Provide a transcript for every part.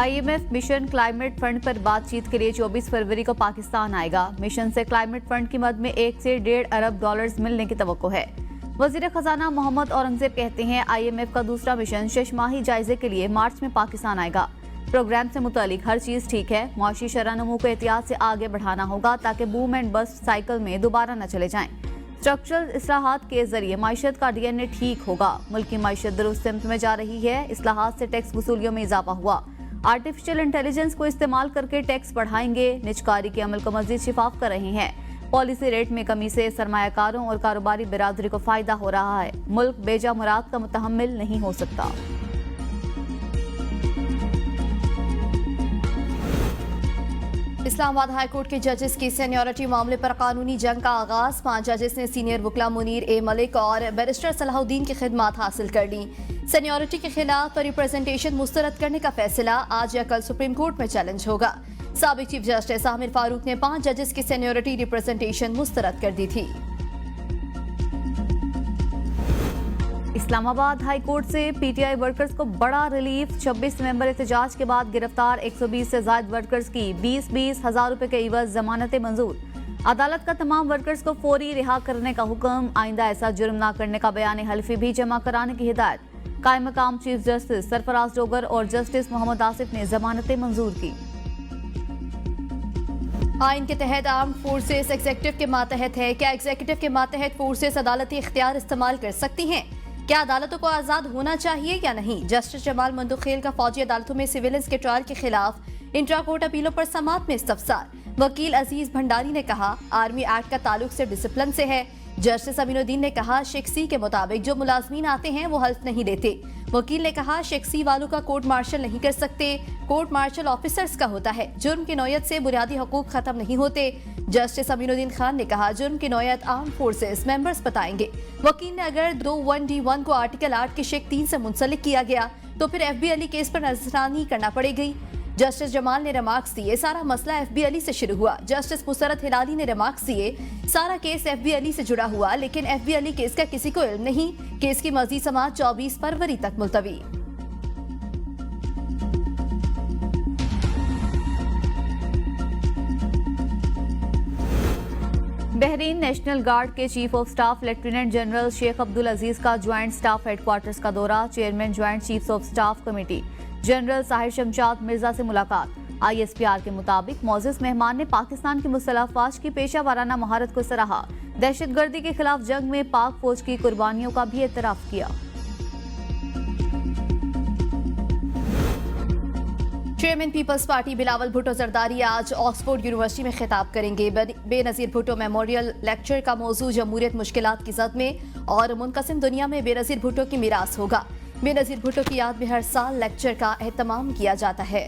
IMF mission climate fund पर बातचीत के लिए 24 फरवरी को पाकिस्तान आएगा। मिशन से क्लाइमेट फंड की मद में 1 से 1.5 अरब डॉलर्स मिलने की तवक्को है। वजीर खजाना मोहम्मद औरंगजेब कहते हैं IMF का दूसरा मिशन शशमाही जायजे के लिए मार्च में पाकिस्तान आएगा। प्रोग्राम से मुतालिक हर चीज ठीक है, मुआशी शरह-नमू को एहतियात से आगे बढ़ाना होगा ताकि बूम एंड बस्ट साइकिल में दोबारा न चले जाएं। स्ट्रक्चरल इस्लाहात के जरिए माइशत का DNA ठीक होगा। मुल्क की माइशत दुरुस्त सिमत में जा रही है। इस्लाहात से टैक्स वसूलियों में इजाफा हुआ। आर्टिफिशियल इंटेलिजेंस को इस्तेमाल करके टैक्स बढ़ाएंगे। निजकारी के अमल को मजीद शिफाफ कर रहे हैं। पॉलिसी रेट में कमी से सरमायाकारों और कारोबारी बिरादरी को फायदा हो रहा है। मुल्क बेजा मुराद का मुतहम्मिल नहीं हो सकता। इस्लामाबाद हाई कोर्ट के जजेस की सीनियरिटी मामले पर कानूनी जंग का आगाज। 5 जजेस ने सीनियर वकला मुनीर ए मलिक और बैरिस्टर सलाहुद्दीन की खिदमात हासिल कर ली। सीनियरिटी के खिलाफ रिप्रेजेंटेशन मुस्तरद करने का फैसला आज या कल सुप्रीम कोर्ट में चैलेंज होगा। साबिक चीफ जस्टिस आमिर फारूक ने 5 जजेस की सीनियरिटी रिप्रेजेंटेशन मुस्तरद कर दी थी। इस्लामाबाद हाई कोर्ट से PTI वर्कर्स को बड़ा रिलीफ। 26 नवंबर एहतजाज के बाद गिरफ्तार 120 से ज्यादा वर्कर्स की 20-20 हजार रुपए के इवज जमानतें मंजूर। अदालत का तमाम वर्कर्स को फौरी रिहा करने का हुक्म। आइंदा ऐसा जुर्म न करने का बयान हल्फी भी जमा कराने की हिदायत। कायम मकाम चीफ जस्टिस सरफराज डोगर और जस्टिस मोहम्मद आसिफ ने जमानतें मंजूर की। आइन के तहत आर्म फोर्सेस एग्जीक्यूटिव के मातहत है। क्या एग्जीक्यूटिव के मातहत फोर्सेस अदालती इख्तियार इस्तेमाल कर सकती हैं? क्या अदालतों को आजाद होना चाहिए या नहीं? जस्टिस जमाल मंदुखेल का फौजी अदालतों में सिविलियंस के ट्रायल के खिलाफ इंट्रा कोर्ट अपीलों पर समाअत में इस्तफसार। वकील अजीज भंडारी ने कहा आर्मी एक्ट का ताल्लुक से डिसिप्लिन से है। जस्टिस अमीनुद्दीन ने कहा शेख के मुताबिक जो मुलाजमीन आते हैं वो हल्फ नहीं देते। वकील ने कहा शेख वालों का कोर्ट मार्शल नहीं कर सकते, कोर्ट मार्शल ऑफिसर्स का होता है। जुर्म की नौयत से बुनियादी हकूक खत्म नहीं होते। जस्टिस अमीनुद्दीन खान ने कहा जुर्म की नौयत आर्म फोर्सेस मेंबर्स बताएंगे। वकील ने अगर 21D1 को आर्टिकल 8 की शेख 3 से मुंसलिक किया गया तो फिर FB अली केस पर नजरसानी करना पड़ेगी। जस्टिस जमाल ने रिमार्क्स दिए सारा मसला FB अली से शुरू हुआ। जस्टिस मुसरत हिलाली ने रिमार्क्स दिए सारा केस FB अली से जुड़ा हुआ, लेकिन FB अली केस का किसी को इल्म नहीं। केस की मजीद समाअत 24 फरवरी तक मुलतवी। बहरीन नेशनल गार्ड के chief of staff lieutenant general Sheikh Abdul Aziz का ज्वाइंट स्टाफ हेडक्वार्टर्स का दौरा। Chairman joint chiefs of staff committee general Sahir Shamshad Mirza से मुलाकात। ISPR के मुताबिक मौजूद मेहमान ने पाकिस्तान की मुसल्लह अफवाज की पेशा वाराना महारत को सराहा। दहशतगर्दी के खिलाफ जंग में पाक फौज की कुर्बानियों का भी एतराफ किया। चेयरमैन पीपल्स पार्टी बिलावल भुट्टो जरदारी आज ऑक्सफोर्ड यूनिवर्सिटी में खिताब करेंगे। बेनजीर भुट्टो मेमोरियल लेक्चर का मौजू जमहूरियत मुश्किलात की जद में और मुनकसिम दुनिया में बेनजीर भुट्टो की मीरास होगा। बेनजीर भुट्टो की याद में हर साल लेक्चर का एहतमाम किया जाता है।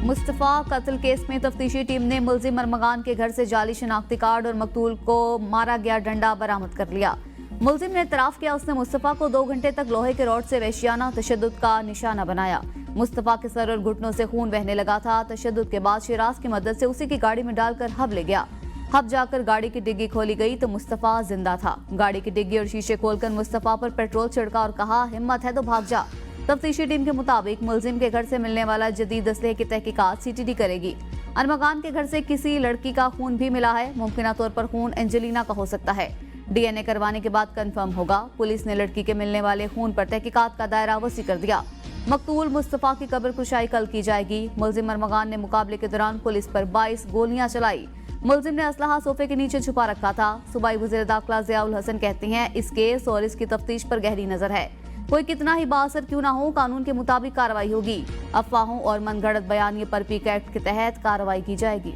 मुस्तफा कत्ल केस में तफ्तीशी टीम ने मुलजिम अरमगान के घर से जाली शनाख्ती कार्ड और मकतूल को मारा गया डंडा बरामद कर लिया। मुलजिम ने इतराफ किया उसने मुस्तफा को 2 घंटे तक लोहे के रॉड से वहशियाना तशद्दुद का निशाना बनाया। मुस्तफा के सर और घुटनों से खून बहने लगा था। तशद्दुद के बाद शिराज की मदद से उसी की गाड़ी में डालकर हब ले गया। हब जाकर गाड़ी की डिग्गी खोली गई तो मुस्तफा जिंदा था। गाड़ी की डिग्गी और शीशे खोलकर मुस्तफा पर पेट्रोल छिड़का और कहा हिम्मत है तो भाग जा। तफ्तीशी टीम के मुताबिक मुलजिम के घर से मिलने वाला जदीद असलहे की तहकीकात CTD करेगी। अरमगान के घर से किसी लड़की का खून भी मिला है। मुमकिन तौर पर खून एंजेलिना का हो सकता है। DNA करवाने के बाद कंफर्म होगा। पुलिस ने लड़की के मिलने वाले खून पर तहकीकात का दायरा वसी कर दिया। मकतूल मुस्तफा की कब्र कुशाई कल की जाएगी। मुलजिम अरमगान ने मुकाबले के दौरान पुलिस पर 22 गोलियां चलाई। मुलजिम ने असलहा सोफे के नीचे छुपा रखा था। सूबाई वज़ीर दाखिला ज़ियाउल हसन कहते हैं इस केस और इसकी तफ्तीश पर गहरी नजर है। कोई कितना ही बाअसर क्यों ना हो, कानून के मुताबिक कार्रवाई होगी। अफवाहों और मनगढ़ंत बयानिए पर पीक एक्ट के तहत कार्रवाई की जाएगी।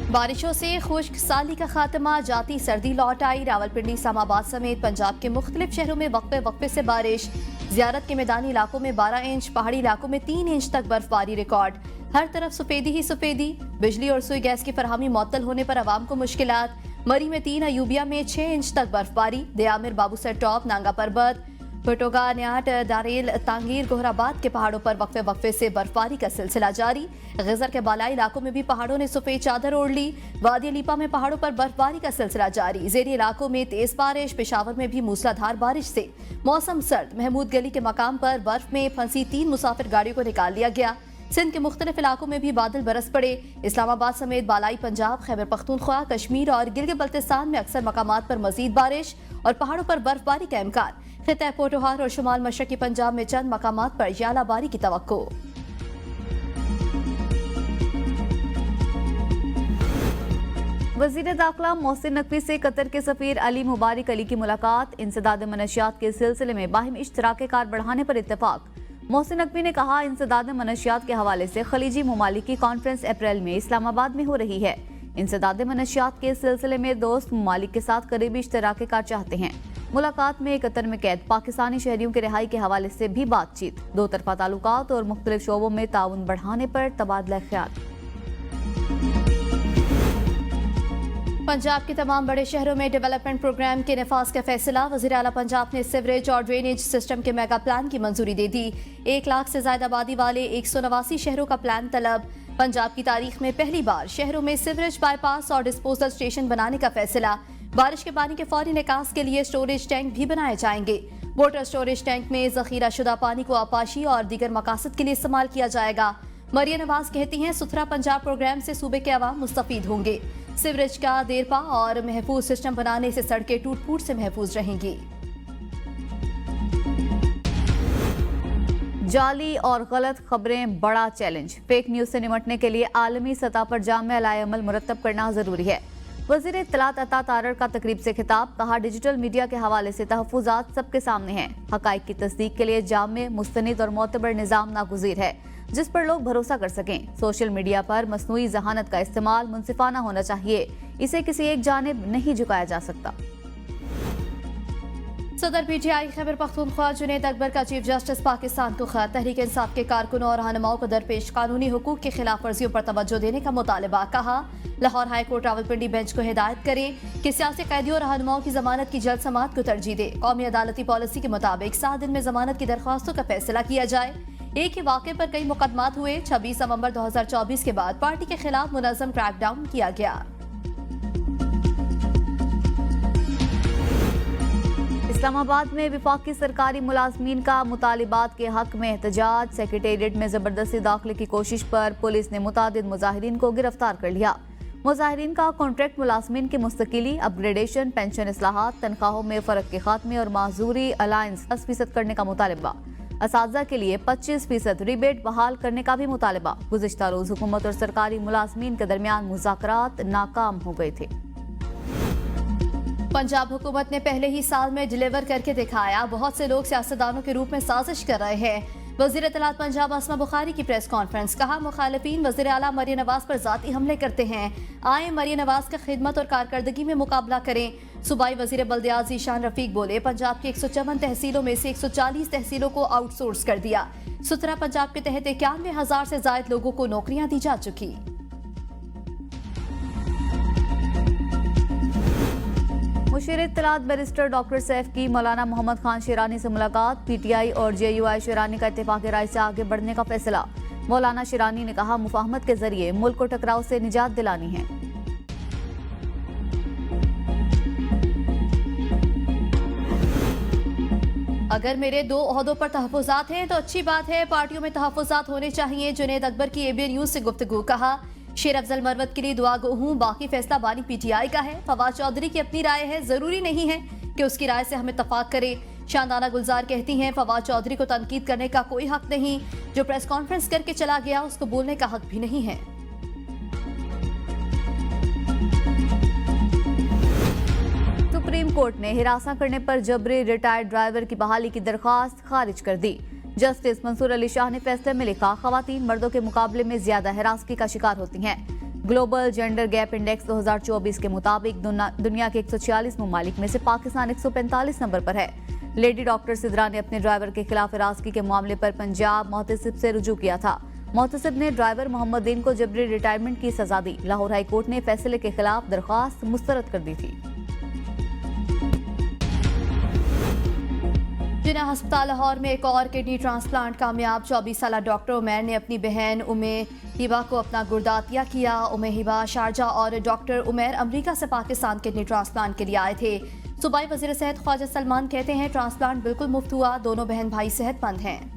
बारिशों से खुश्क साली का खात्मा, जाती सर्दी लौट आई। रावलपिंडी, इस्लामाबाद समेत पंजाब के मुख्तलिफ शहरों में वक्फे वक्फे से बारिश। ज़ियारत के मैदानी इलाकों में 12 इंच, पहाड़ी इलाकों में 3 इंच तक बर्फबारी रिकॉर्ड। हर तरफ सफेदी ही सफेदी। बिजली और सुई गैस की फरहमी मुअत्तल होने पर आवाम को मुश्किलात। मरी में 3, अयूबिया में 6 इंच तक बर्फबारी। दयामिर, बाबूसर टॉप, नांगा पर्बत, भटोगा, न्याट, दारेल, तांगीर, गोहराबाद के पहाड़ों पर वक्फे वक्फे से बर्फबारी का सिलसिला जारी। गजर के बालाई इलाकों में भी पहाड़ों ने सफेद चादर ओढ़ ली। वादी लीपा में पहाड़ों पर बर्फबारी का सिलसिला जारी। ज़ेरी इलाकों में तेज बारिश। पेशावर में भी मूसलाधार बारिश से मौसम सर्द। महमूद गली के मकाम पर बर्फ में फंसी 3 मुसाफिर गाड़ियों को निकाल लिया गया। सिंध के मुख्तलिफ इलाकों में भी बादल बरस पड़े। इस्लामाबाद समेत बालाई पंजाब, खैबर पख्तूनख्वा, कश्मीर और गिलगित बल्तिस्तान में अक्सर मकामात पर मजीद बारिश और पहाड़ों पर बर्फबारी का इम्कान। खित्ता पोटोहार और शुमाल मशरकी पंजाब में चंद मकामात पर यालाबारी की तवक्को। वजीर दाखिला मोहसिन नकवी से कतर के सफीर अली मुबारक अली की मुलाकात। इंसदाद मनशियात के सिलसिले में बाहिमी इश्तराक कार बढ़ाने पर इत्तेफाक। मोहसिन नकवी ने कहा, इंसदाद मनशियात के हवाले से खलीजी ममालिक की कॉन्फ्रेंस अप्रैल में इस्लामाबाद में हो रही है। इंसदाद मनशियात के सिलसिले में दोस्त ममालिक के साथ करीबी इश्तराक कार चाहते हैं। मुलाकात में कतर में कैद पाकिस्तानी शहरियों की रिहाई के हवाले से भी बातचीत। दो तरफा ताल्लुकात और मुख्तलिफ शोबों में ताउन बढ़ाने पर तबादला ख्याल। पंजाब के तमाम बड़े शहरों में डेवलपमेंट प्रोग्राम के नफाज का फैसला। वज़ीर आला पंजाब ने सीवरेज और ड्रेनेज सिस्टम के मेगा प्लान की मंजूरी दे दी। 1 लाख से ज्यादा आबादी वाले 189 शहरों का प्लान तलब। पंजाब की तारीख में पहली बार शहरों में सीवरेज बाईपास और डिस्पोजल स्टेशन बनाने का फैसला। बारिश के पानी के फौरी निकास के लिए स्टोरेज टैंक भी बनाए जाएंगे। वाटर स्टोरेज टैंक में जखीरा शुदा पानी को आपाशी और दीगर मकासद के लिए इस्तेमाल किया जाएगा। मरियम नवाज कहती हैं, सुथरा पंजाब प्रोग्राम से सूबे के अवाम मुस्तफीद होंगे। सीवरेज का देरपा और महफूज सिस्टम बनाने से सड़कें टूट फूट से महफूज रहेंगी। जाली और गलत खबरें बड़ा चैलेंज। फेक न्यूज से निपटने के लिए आलमी सतह पर जामे अमल मुरतब करना जरूरी है। वज़ीर इत्तलात अता तारड़ का तकरीब से खिताब। कहा, डिजिटल मीडिया के हवाले से तहफ़्फ़ुज़ात सबके सामने हैं। हक़ाइक़ की तस्दीक के लिए जामे, मुस्तनिद और मोतबर निज़ाम नागुज़ीर है जिस पर लोग भरोसा कर सकें। सोशल मीडिया पर मसनूई जहानत का इस्तेमाल मुनसिफाना होना चाहिए। इसे किसी एक जानिब नहीं झुकाया जा सकता। सदर पीटीआई खैबर पख्तूनख्वा जुनैद अकबर का चीफ जस्टिस पाकिस्तान को खत। तहरीक इंसाफ के कारकुनों और रहनुमाओं को दरपेश कानूनी हुकूक की खिलाफ वर्जियों पर तवज्जो देने का मुतालबा। कहा, Lahore high court Rawalpindi bench को हिदायत करें कि सियासी कैदियों और रहनुमाओं की जमानत की जल्द समाअत को तरजीह दे। कौमी अदालती पॉलिसी के मुताबिक 7 दिन में जमानत की दरख्वास्तों का फैसला किया जाए। एक ही वाक़े पर कई मुकदमात हुए। 26 नवंबर 2024 के बाद पार्टी के खिलाफ मुनज़्ज़म क्रैकडाउन किया गया। इस्लामाबाद में विफाकी सरकारी मुलाजमीन का मुतालिबात के हक में एहतजाज। सेक्रेटेरिएट में जबरदस्ती दाखिले की कोशिश पर पुलिस ने मुतादिद मुजाहिरीन को गिरफ्तार कर लिया। मुजाहिरीन का कॉन्ट्रैक्ट मुलाजमीन की मुस्तकिली, अपग्रेडेशन, पेंशन इस्लाहात, तनख्वाहों में फ़र्क के खात्मे और माजूरी अलायंस 10% करने का मुतालबा। असातिज़ा के लिए 25% रिबेट बहाल करने का भी मुतालबा। गुज़िश्ता रोज़ हुकूमत और सरकारी मुलाजमीन के दरमियान मुज़ाकरात नाकाम हो गए थे। पंजाब हुकूमत ने पहले ही साल में डिलीवर करके दिखाया। बहुत से लोग सियासतदानों के रूप में साजिश कर रहे हैं। वज़ीर इत्तलात पंजाब आसमा बुखारी की प्रेस कॉन्फ्रेंस। कहा, मुखालिफिन वज़ीर आला मरियम नवाज पर ज़ाती हमले करते हैं। आए मरियम नवाज का खिदमत और कारकर्दगी में मुकाबला करें। सूबाई वज़ीर बल्दियात ज़ीशान रफीक बोले, पंजाब की 154 तहसीलों में से 140 तहसीलों को आउटसोर्स कर दिया। सुथरा पंजाब के तहत 91,000 से ज़ायद लोगों को नौकरियां दी जा चुकी। मुशीर इत्तलात बैरिस्टर डॉक्टर सैफ की मौलाना मोहम्मद खान शिरानी से मुलाकात। पीटीआई और जेयूआई शिरानी का इत्तेफाक राय से आगे बढ़ने का फैसला। मौलाना शिरानी ने कहा, मुफाहमत के जरिए मुल्क को टकराव से निजात दिलानी है। अगर मेरे 2 ओहदों पर तहफ़्फ़ुज़ात हैं तो अच्छी बात है। पार्टियों में तहफ़्फ़ुज़ात होने चाहिए। जुनैद अकबर की एबीएन न्यूज़ से गुफ्तगू। कहा, शेर अफजल मरवत के लिए दुआ गो हूँ, बाकी फैसला बानी पीटीआई का है। फवाद चौधरी की अपनी राय है, जरूरी नहीं है कि उसकी राय से हमें इत्तफाक करे। शानदाना गुलजार कहती हैं, फवाद चौधरी को तनकीद करने का कोई हक नहीं। जो प्रेस कॉन्फ्रेंस करके चला गया उसको बोलने का हक भी नहीं है। सुप्रीम कोर्ट ने हिरासा करने पर जबरी रिटायर्ड ड्राइवर की बहाली की दरख्वास्त खारिज कर दी। जस्टिस मंसूर अली शाह ने फैसले में लिखा, खवातीन मर्दों के मुकाबले में ज्यादा हिरासगी का शिकार होती हैं। ग्लोबल जेंडर गैप इंडेक्स 2024 के मुताबिक दुनिया के 146 ममालिक में से पाकिस्तान 145 नंबर पर है। लेडी डॉक्टर सिद्रा ने अपने ड्राइवर के खिलाफ हिरासगी के मामले पर पंजाब मोहतसिब से रुजू किया था। मोहतसिब ने ड्राइवर मोहम्मदीन को जबरी रिटायरमेंट की सजा दी। लाहौर हाई कोर्ट ने फैसले के खिलाफ दरख्वास्त मुस्तरद कर दी थी। मदीना हस्पताल लाहौर में एक और किडनी ट्रांसप्लांट कामयाब। 24 साल डॉक्टर उमैर ने अपनी बहन उमे हिबा को अपना गुर्दा अतिया किया। उमे हिबा शारजा और डॉक्टर उमैर अमरीका से पाकिस्तान किडनी ट्रांसप्लांट के लिए आए थे। सूबाई वजीर सेहत ख्वाजा सलमान कहते हैं ट्रांसप्लांट बिल्कुल मुफ्त हुआ, दोनों बहन भाई सेहतमंद हैं।